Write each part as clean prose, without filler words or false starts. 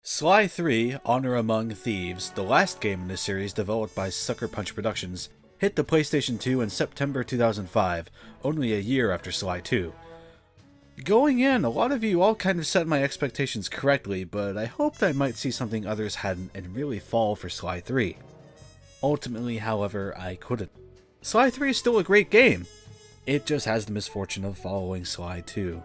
Sly 3: Honor Among Thieves, the last game in this series developed by Sucker Punch Productions, hit the PlayStation 2 in September 2005, only a year after Sly 2. Going in, a lot of you all kind of set my expectations correctly, but I hoped I might see something others hadn't and really fall for Sly 3. Ultimately, however, I couldn't. Sly 3 is still a great game. It just has the misfortune of following Sly 2.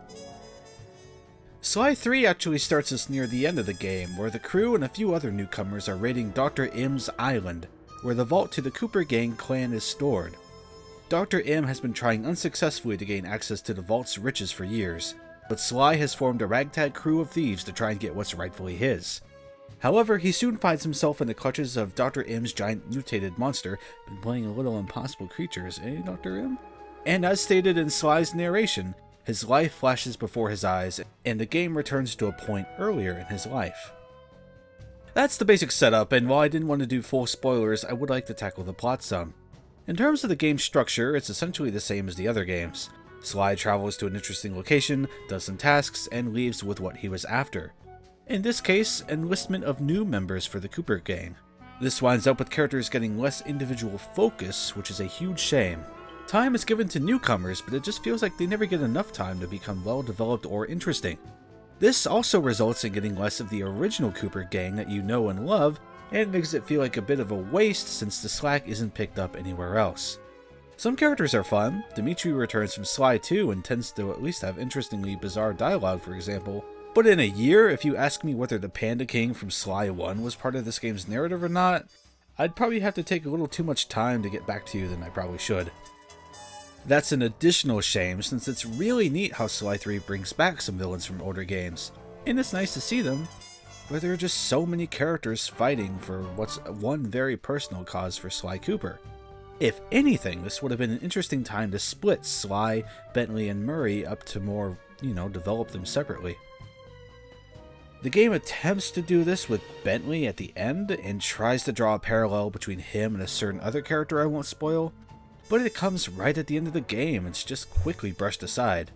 Sly 3 actually starts us near the end of the game, where the crew and a few other newcomers are raiding Dr. M's island, where the vault to the Cooper Gang clan is stored. Dr. M has been trying unsuccessfully to gain access to the vault's riches for years, but Sly has formed a ragtag crew of thieves to try and get what's rightfully his. However, he soon finds himself in the clutches of Dr. M's giant mutated monster, been playing a little impossible creatures, eh, Dr. M? And as stated in Sly's narration, his life flashes before his eyes, and the game returns to a point earlier in his life. That's the basic setup, and while I didn't want to do full spoilers, I would like to tackle the plot some. In terms of the game's structure, it's essentially the same as the other games. Sly travels to an interesting location, does some tasks, and leaves with what he was after. In this case, enlistment of new members for the Cooper Gang. This winds up with characters getting less individual focus, which is a huge shame. Time is given to newcomers, but it just feels like they never get enough time to become well developed or interesting. This also results in getting less of the original Cooper Gang that you know and love, and makes it feel like a bit of a waste since the slack isn't picked up anywhere else. Some characters are fun. Dimitri returns from Sly 2 and tends to at least have interestingly bizarre dialogue, for example. But in a year, if you ask me whether the Panda King from Sly 1 was part of this game's narrative or not, I'd probably have to take a little too much time to get back to you than I probably should. That's an additional shame, since it's really neat how Sly 3 brings back some villains from older games, and it's nice to see them, where there are just so many characters fighting for what's one very personal cause for Sly Cooper. If anything, this would have been an interesting time to split Sly, Bentley, and Murray up to more, develop them separately. The game attempts to do this with Bentley at the end, and tries to draw a parallel between him and a certain other character I won't spoil, but it comes right at the end of the game and it's just quickly brushed aside.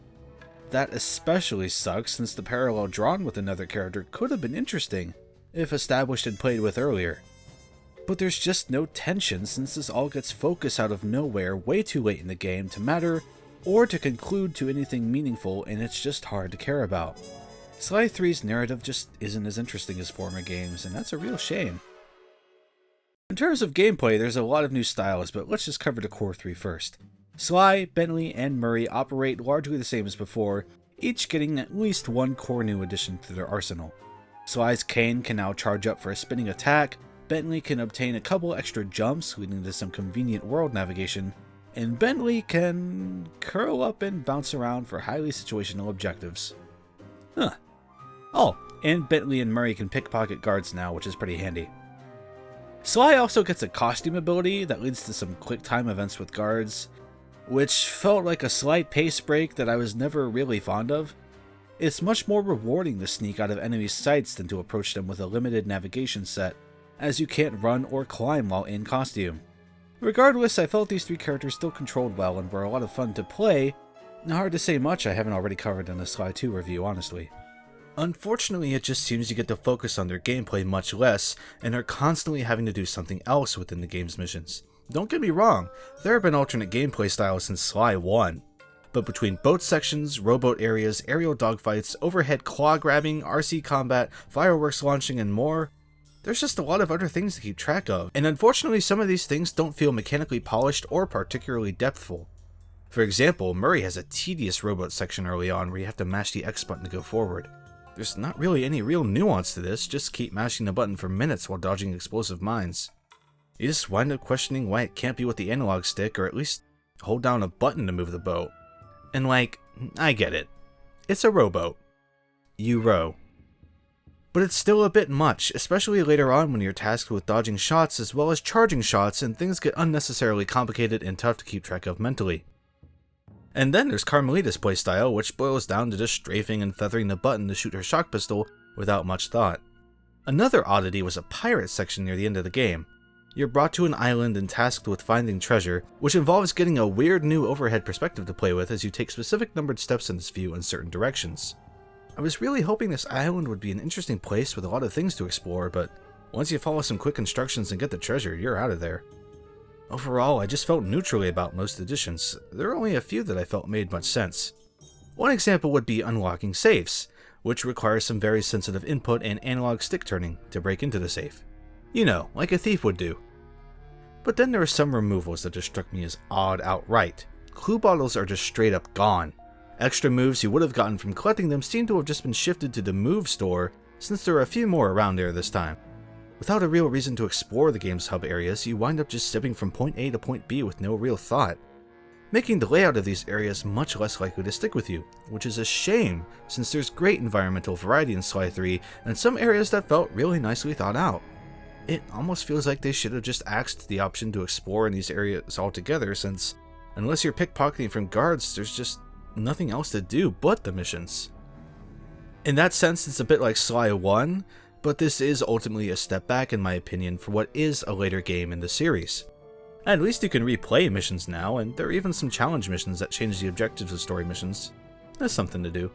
That especially sucks since the parallel drawn with another character could have been interesting, if established and played with earlier. But there's just no tension since this all gets focus out of nowhere way too late in the game to matter or to conclude to anything meaningful, and it's just hard to care about. Sly 3's narrative just isn't as interesting as former games, and that's a real shame. In terms of gameplay, there's a lot of new styles, but let's just cover the core three first. Sly, Bentley, and Murray operate largely the same as before, each getting at least one core new addition to their arsenal. Sly's cane can now charge up for a spinning attack, Bentley can obtain a couple extra jumps, leading to some convenient world navigation, and Bentley can curl up and bounce around for highly situational objectives. Oh, and Bentley and Murray can pickpocket guards now, which is pretty handy. Sly also gets a costume ability that leads to some quick time events with guards, which felt like a slight pace break that I was never really fond of. It's much more rewarding to sneak out of enemies' sights than to approach them with a limited navigation set, as you can't run or climb while in costume. Regardless, I felt these three characters still controlled well and were a lot of fun to play. Hard to say much I haven't already covered in the Sly 2 review, honestly. Unfortunately, it just seems you get to focus on their gameplay much less, and are constantly having to do something else within the game's missions. Don't get me wrong, there have been alternate gameplay styles since Sly 1, but between boat sections, rowboat areas, aerial dogfights, overhead claw grabbing, RC combat, fireworks launching, and more, there's just a lot of other things to keep track of, and unfortunately some of these things don't feel mechanically polished or particularly depthful. For example, Murray has a tedious rowboat section early on where you have to mash the X button to go forward. There's not really any real nuance to this, just keep mashing the button for minutes while dodging explosive mines. You just wind up questioning why it can't be with the analog stick, or at least hold down a button to move the boat. And I get it. It's a rowboat. You row. But it's still a bit much, especially later on when you're tasked with dodging shots as well as charging shots, and things get unnecessarily complicated and tough to keep track of mentally. And then there's Carmelita's playstyle, which boils down to just strafing and feathering the button to shoot her shock pistol without much thought. Another oddity was a pirate section near the end of the game. You're brought to an island and tasked with finding treasure, which involves getting a weird new overhead perspective to play with as you take specific numbered steps in this view in certain directions. I was really hoping this island would be an interesting place with a lot of things to explore, but once you follow some quick instructions and get the treasure, you're out of there. Overall, I just felt neutrally about most additions. There are only a few that I felt made much sense. One example would be unlocking safes, which requires some very sensitive input and analog stick turning to break into the safe. You know, like a thief would do. But then there are some removals that just struck me as odd outright. Clue bottles are just straight up gone. Extra moves you would have gotten from collecting them seem to have just been shifted to the move store, since there are a few more around there this time. Without a real reason to explore the game's hub areas, you wind up just zipping from point A to point B with no real thought, making the layout of these areas much less likely to stick with you, which is a shame since there's great environmental variety in Sly 3 and some areas that felt really nicely thought out. It almost feels like they should have just axed the option to explore in these areas altogether, since unless you're pickpocketing from guards, there's just nothing else to do but the missions. In that sense, it's a bit like Sly 1, but this is ultimately a step back in my opinion for what is a later game in the series. At least you can replay missions now, and there are even some challenge missions that change the objectives of story missions. That's something to do.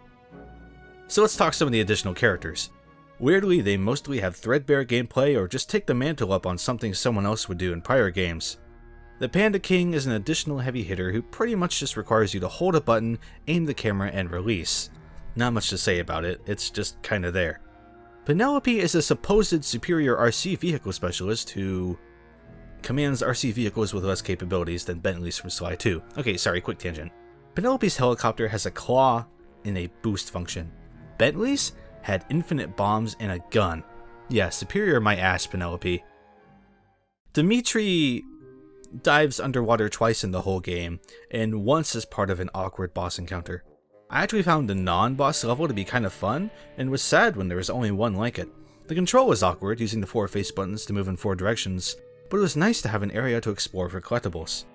So let's talk some of the additional characters. Weirdly, they mostly have threadbare gameplay or just take the mantle up on something someone else would do in prior games. The Panda King is an additional heavy hitter who pretty much just requires you to hold a button, aim the camera, and release. Not much to say about it, it's just kinda there. Penelope is a supposed superior RC vehicle specialist who commands RC vehicles with less capabilities than Bentley's from Sly 2. Okay, sorry, quick tangent. Penelope's helicopter has a claw and a boost function. Bentley's had infinite bombs and a gun. Yeah, superior my ass, Penelope. Dimitri dives underwater twice in the whole game, and once as part of an awkward boss encounter. I actually found the non-boss level to be kind of fun, and was sad when there was only one like it. The control was awkward, using the 4 face buttons to move in 4 directions, but it was nice to have an area to explore for collectibles.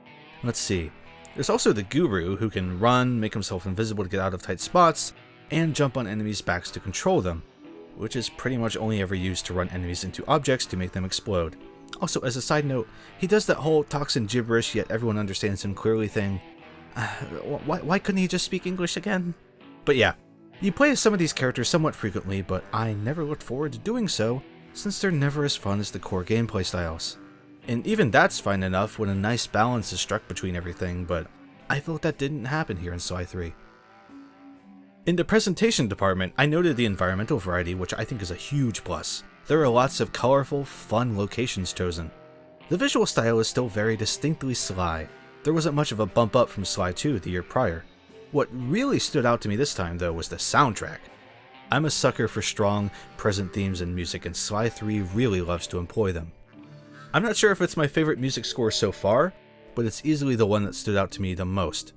Let's see. There's also the Guru, who can run, make himself invisible to get out of tight spots, and jump on enemies' backs to control them, which is pretty much only ever used to run enemies into objects to make them explode. Also, as a side note, he does that whole talks in gibberish yet everyone understands him clearly thing. Why couldn't he just speak English again? But yeah, you play as some of these characters somewhat frequently, but I never looked forward to doing so, since they're never as fun as the core gameplay styles. And even that's fine enough when a nice balance is struck between everything, but I felt that didn't happen here in Sly 3. In the presentation department, I noted the environmental variety, which I think is a huge plus. There are lots of colorful, fun locations chosen. The visual style is still very distinctly Sly. There wasn't much of a bump up from Sly 2 the year prior. What really stood out to me this time, though, was the soundtrack. I'm a sucker for strong, present themes in music, and Sly 3 really loves to employ them. I'm not sure if it's my favorite music score so far, but it's easily the one that stood out to me the most.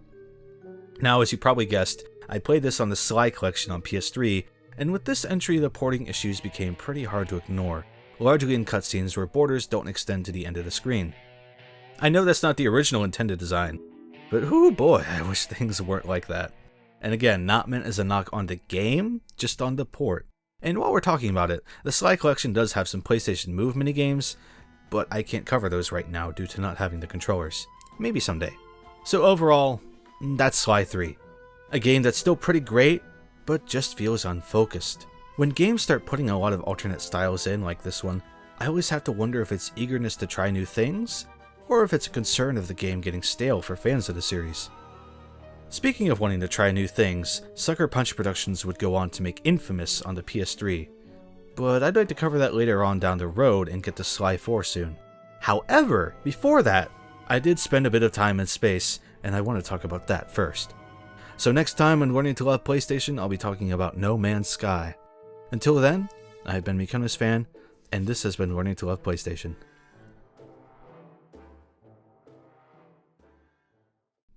Now, as you probably guessed, I played this on the Sly collection on PS3, and with this entry the porting issues became pretty hard to ignore, largely in cutscenes where borders don't extend to the end of the screen. I know that's not the original intended design, but oh boy, I wish things weren't like that. And again, not meant as a knock on the game, just on the port. And while we're talking about it, the Sly collection does have some PlayStation Move minigames, but I can't cover those right now due to not having the controllers. Maybe someday. So overall, that's Sly 3. A game that's still pretty great, but just feels unfocused. When games start putting a lot of alternate styles in like this one, I always have to wonder if it's eagerness to try new things, or if it's a concern of the game getting stale for fans of the series. Speaking of wanting to try new things, Sucker Punch Productions would go on to make Infamous on the PS3, but I'd like to cover that later on down the road and get to Sly 4 soon. However, before that, I did spend a bit of time in space, and I want to talk about that first. So next time on Learning to Love PlayStation, I'll be talking about No Man's Sky. Until then, I've been MykonosFan, and this has been Learning to Love PlayStation.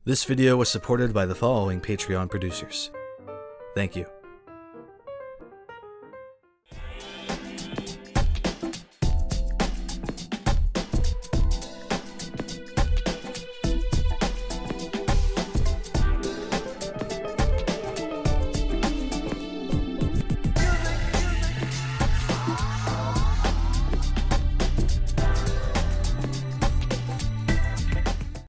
This video was supported by the following Patreon producers. Thank you.